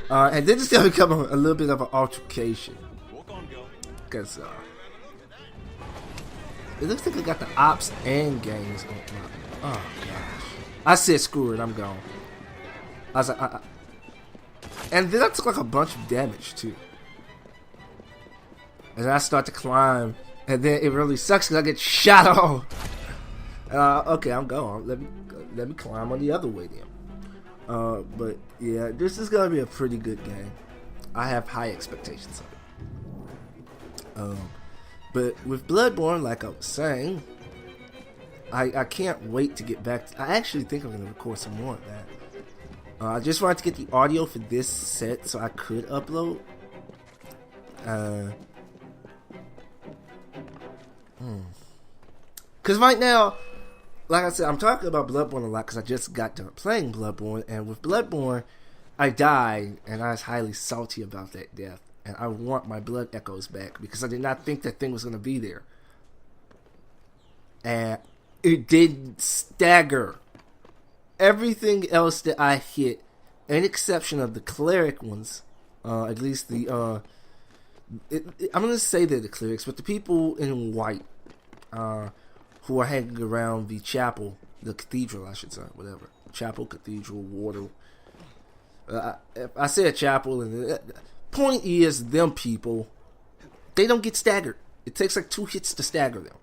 And then it's gonna become a little bit of an altercation. Because it looks like I got the ops and gangs on my... Oh, gosh. I said, screw it, I'm gone. I was like, and then I took like a bunch of damage, too. And then I start to climb, and then it really sucks because I get shot off. Okay, I'm gone. Let me climb on the other way then. But yeah, this is gonna be a pretty good game. I have high expectations of it. But with Bloodborne, like I was saying, I can't wait to get back. I actually think I'm gonna record some more of that. I just wanted to get the audio for this set so I could upload. Because right now, like I said, I'm talking about Bloodborne a lot because I just got done playing Bloodborne, and with Bloodborne, I died, and I was highly salty about that death, and I want my blood echoes back because I did not think that thing was going to be there. And it didn't stagger. Everything else that I hit, an exception of the cleric ones, at least the, I'm going to say they're the clerics, but the people in white, who are hanging around the chapel, the cathedral, I should say, whatever. Chapel, cathedral, water. I say a chapel, and the point is, them people, they don't get staggered. It takes like 2 hits to stagger them.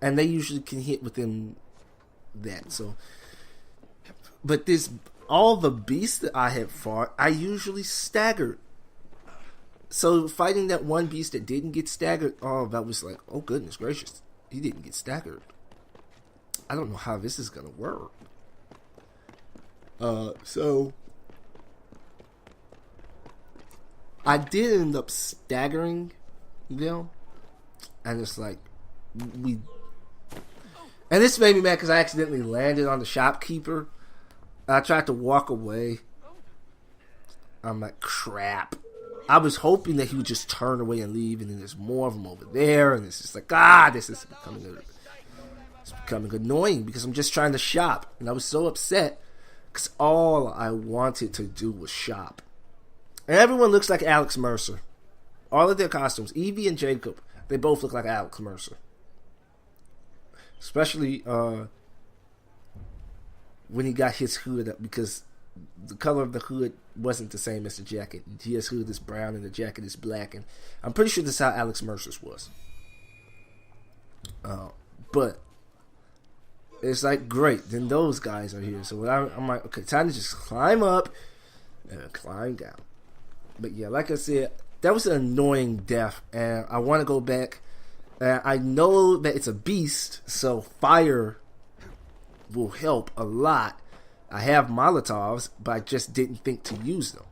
And they usually can hit within that, so. But all the beasts that I have fought, I usually staggered. So fighting that one beast that didn't get staggered, oh, that was like, oh goodness gracious. He didn't get staggered. I don't know how this is gonna work. So I did end up staggering them, and it's like and this made me mad because I accidentally landed on the shopkeeper. I tried to walk away. I'm like, crap. I was hoping that he would just turn away and leave, and then there's more of them over there, and it's just like, this is becoming annoying because I'm just trying to shop, and I was so upset because all I wanted to do was shop. And everyone looks like Alex Mercer. All of their costumes, Eyvie and Jacob, they both look like Alex Mercer. Especially when he got his hood up, because the color of the hood wasn't the same as the jacket. His hood is brown and the jacket is black, and I'm pretty sure this is how Alex Mercer's was. But it's like, great, then those guys are here. So I'm like, okay, time to just climb up and climb down. But yeah, like I said, that was an annoying death, and I want to go back. I know that it's a beast, so fire will help a lot. I have Molotovs, but I just didn't think to use them.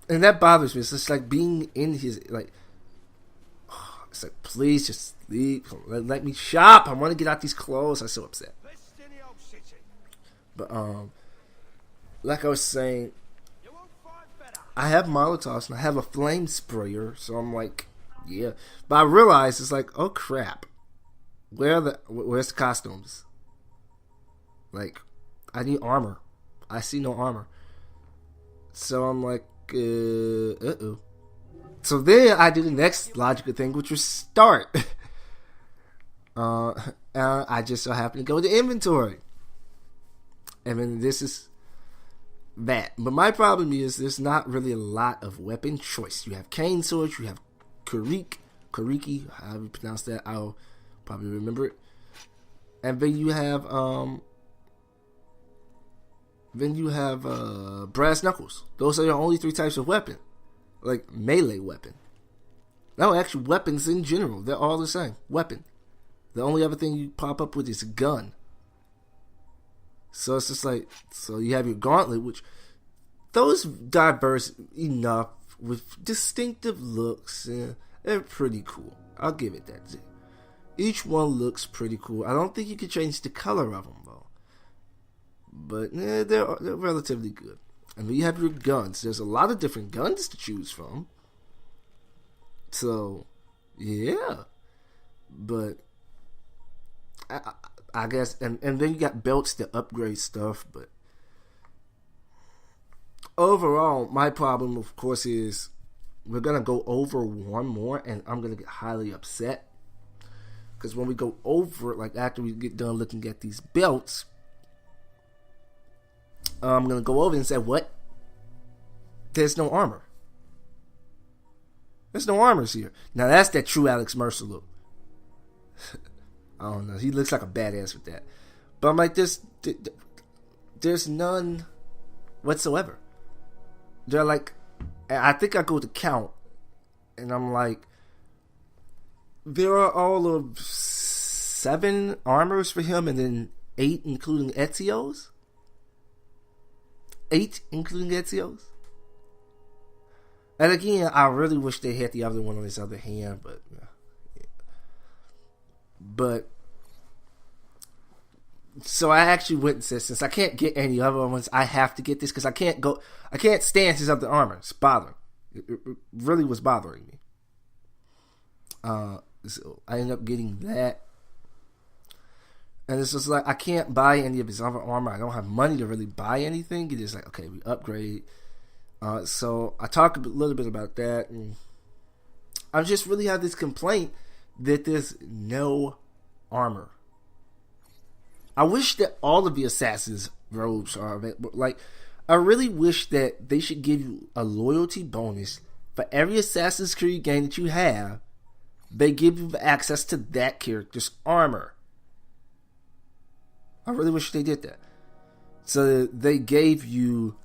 And that bothers me. It's just like being in his, like, it's like, please just leave. Let me shop. I want to get out these clothes. I'm so upset. But, like I was saying, I have Molotovs and I have a flame sprayer, so I'm like, yeah. But I realized it's like, oh crap. Where's the costumes? Like, I need armor. I see no armor. So I'm like, uh-oh. So then I do the next logical thing, which was start. I just so happen to go to inventory. And then this is that. But my problem is there's not really a lot of weapon choice. You have cane swords, you have Kuriki, however you pronounce that, I'll probably remember it. And then you have brass knuckles. Those are your only 3 types of weapon. Like melee weapon. No, actually weapons in general, they're all the same. Weapon. The only other thing you pop up with is a gun. So it's just like, so you have your gauntlet, which those diverse enough with distinctive looks, and they're pretty cool. I'll give it that. Each one looks pretty cool. I don't think you can change the color of them though, but they're relatively good. And then you have your guns. There's a lot of different guns to choose from. So yeah, but I guess, and then you got belts to upgrade stuff, but overall, my problem, of course, is we're gonna go over one more, and I'm gonna get highly upset because when we go over, like after we get done looking at these belts, I'm gonna go over and say, "What? There's no armor. There's no armors here." Now that's that true Alex Mercer look. I don't know. He looks like a badass with that, but I'm like, there's none whatsoever. They're like, I think I go to count, and I'm like, there are all of 7 armors for him, and then 8 including Ezio's. 8 including Ezio's. And again, I really wish they had the other one on his other hand, but yeah. But so I actually went and said, since I can't get any other ones, I have to get this because I can't stand his other armor. It's bothering. It really was bothering me. So I ended up getting that. And it's just like, I can't buy any of his other armor. I don't have money to really buy anything. It is like, okay, we upgrade. So I talked a little bit about that. And I just really have this complaint that there's no armor. I wish that all of the assassins' robes are like. I really wish that they should give you a loyalty bonus for every Assassin's Creed game that you have. They give you access to that character's armor. I really wish they did that. So they gave you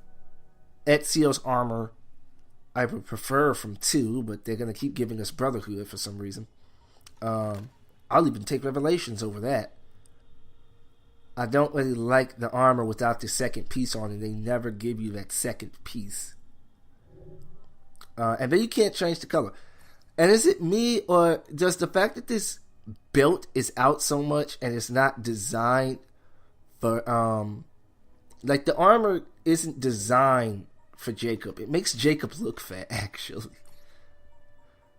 Ezio's armor. I would prefer from 2, but they're gonna keep giving us Brotherhood for some reason. I'll even take Revelations over that. I don't really like the armor without the second piece on it. They never give you that second piece. And then you can't change the color. And is it me, or does the fact that this belt is out so much and it's not designed for, like the armor isn't designed for Jacob. It makes Jacob look fat, actually.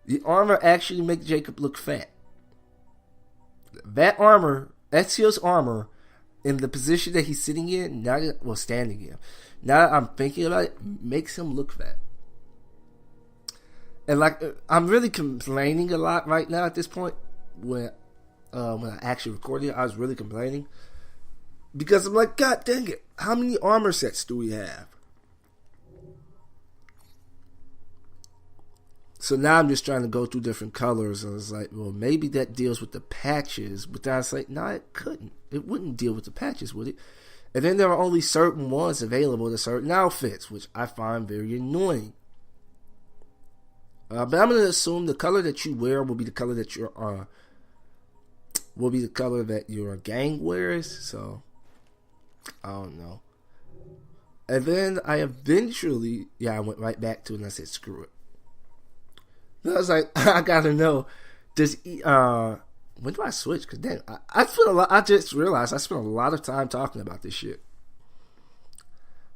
The armor actually makes Jacob look fat. That armor, Ezio's armor, in the position that he's sitting in, standing in. Now that I'm thinking about it, makes him look fat. And like, I'm really complaining a lot right now at this point. When I actually recorded it, I was really complaining. Because I'm like, God dang it, how many armor sets do we have? So now I'm just trying to go through different colors. And I was like, well, maybe that deals with the patches. But then I was like, no, it couldn't. It wouldn't deal with the patches, would it? And then there are only certain ones available to certain outfits, which I find very annoying. But I'm going to assume the color that you wear will be the color that your gang wears. So, I don't know. And then I eventually, I went right back to it and I said, screw it. I was like, I gotta know, when do I switch? Because then I just realized I spent a lot of time talking about this shit.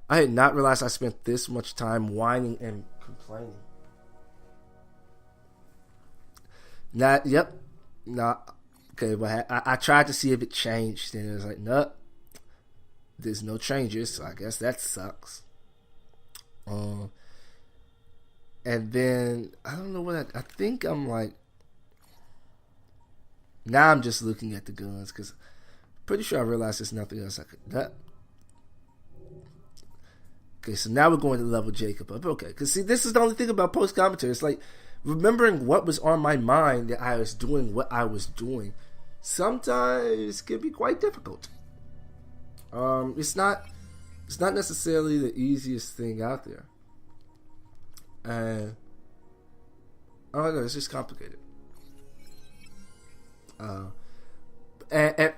I had not realized I spent this much time whining and complaining. Okay, but I tried to see if it changed, and it was like, nope, there's no changes, so I guess that sucks. And then, I don't know what I think I'm like, now I'm just looking at the guns, because I'm pretty sure I realized there's nothing else I could, Okay, so now we're going to level Jacob up. Okay, because see, this is the only thing about post-commentary. It's like, remembering what was on my mind that I was doing what I was doing sometimes can be quite difficult. It's not necessarily the easiest thing out there. And I don't know, it's just complicated. And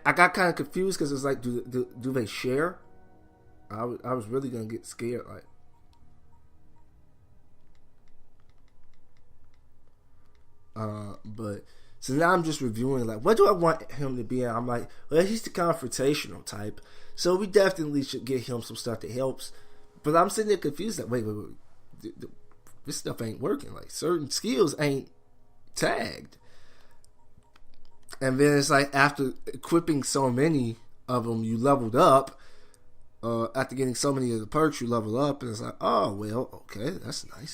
I got kind of confused because it was like, do they share? I was really gonna get scared, like. But so now I'm just reviewing, like, what do I want him to be in? I'm like, well, he's the confrontational type, so we definitely should get him some stuff that helps. But I'm sitting there confused, like, wait, this stuff ain't working. Like, certain skills ain't tagged. And then it's like after equipping so many of them, you leveled up. After getting so many of the perks, you level up, and it's like, oh well, okay, that's nice.